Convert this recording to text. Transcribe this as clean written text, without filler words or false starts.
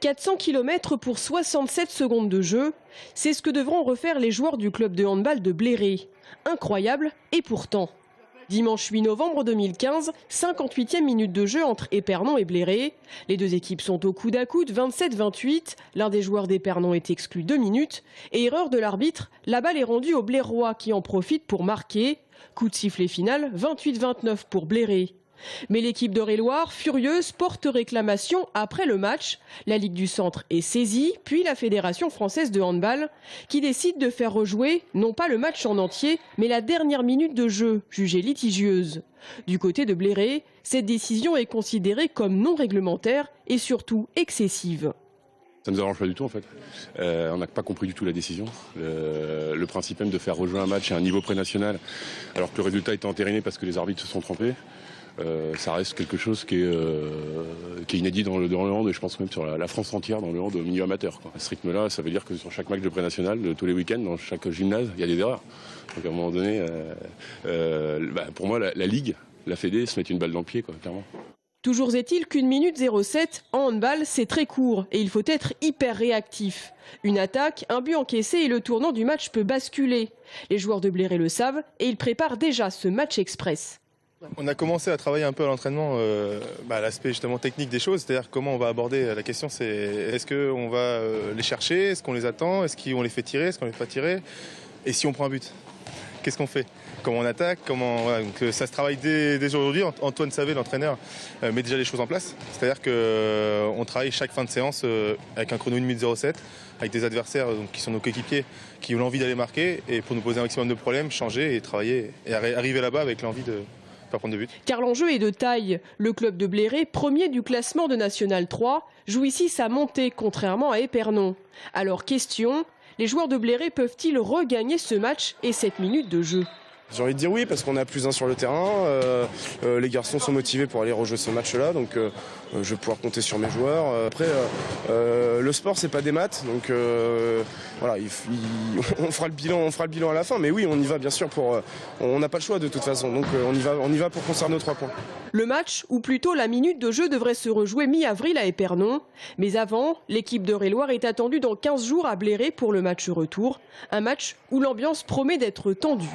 400 km pour 67 secondes de jeu, c'est ce que devront refaire les joueurs du club de handball de Bléré. Incroyable et pourtant. Dimanche 8 novembre 2015, 58e minute de jeu entre Épernon et Bléré. Les deux équipes sont au coude à coude, 27-28. L'un des joueurs d'Épernon est exclu 2 minutes. Et erreur de l'arbitre, la balle est rendue aux Blérois qui en profitent pour marquer. Coup de sifflet final, 28-29 pour Bléré. Mais l'équipe d'Eure-et-Loir, furieuse, porte réclamation après le match. La Ligue du Centre est saisie, puis la Fédération française de handball, qui décide de faire rejouer, non pas le match en entier, mais la dernière minute de jeu, jugée litigieuse. Du côté de Bléré, cette décision est considérée comme non réglementaire et surtout excessive. Ça ne nous arrange pas du tout en fait. On n'a pas compris du tout la décision. Le principe même de faire rejouer un match à un niveau pré-national, alors que le résultat était entériné parce que les arbitres se sont trompés. Ça reste quelque chose qui est inédit dans le hand et je pense même sur la France entière dans le hand au milieu amateur. À ce rythme-là, ça veut dire que sur chaque match de pré-national, tous les week-ends, dans chaque gymnase, il y a des erreurs. Donc à un moment donné, pour moi, la Ligue, la Fédé se met une balle dans le pied, quoi, clairement. Toujours est-il qu'une minute 07 en handball, c'est très court et il faut être hyper réactif. Une attaque, un but encaissé et le tournant du match peut basculer. Les joueurs de Bléré le savent et ils préparent déjà ce match express. On a commencé à travailler un peu à l'entraînement l'aspect justement technique des choses, c'est-à-dire comment on va aborder la question, c'est est-ce qu'on va les chercher, est-ce qu'on les attend, est-ce qu'on les fait tirer, est-ce qu'on les fait pas tirer, et si on prend un but, qu'est-ce qu'on fait, comment on attaque, donc ça se travaille dès aujourd'hui. Antoine Savé, l'entraîneur, met déjà les choses en place, c'est-à-dire qu'on travaille chaque fin de séance avec un chrono 1 minute 07, avec des adversaires qui sont nos coéquipiers, qui ont l'envie d'aller marquer, et pour nous poser un maximum de problèmes, changer et travailler, et arriver là-bas avec l'envie de pas prendre de but. Car l'enjeu est de taille. Le club de Bléré, premier du classement de National 3, joue ici sa montée, contrairement à Épernon. Alors question, les joueurs de Bléré peuvent-ils regagner ce match et cette minute de jeu ? J'ai envie de dire oui, parce qu'on est à +1 sur le terrain. Les garçons sont motivés pour aller rejouer ce match-là, donc je vais pouvoir compter sur mes joueurs. Après, le sport, c'est pas des maths, donc voilà, on fera le bilan à la fin. Mais oui, on y va bien sûr on n'a pas le choix de toute façon, donc on y va pour conserver nos 3 points. Le match, ou plutôt la minute de jeu, devrait se rejouer mi-avril à Épernon. Mais avant, l'équipe d'Eure-et-Loir est attendue dans 15 jours à Bléré pour le match retour. Un match où l'ambiance promet d'être tendue.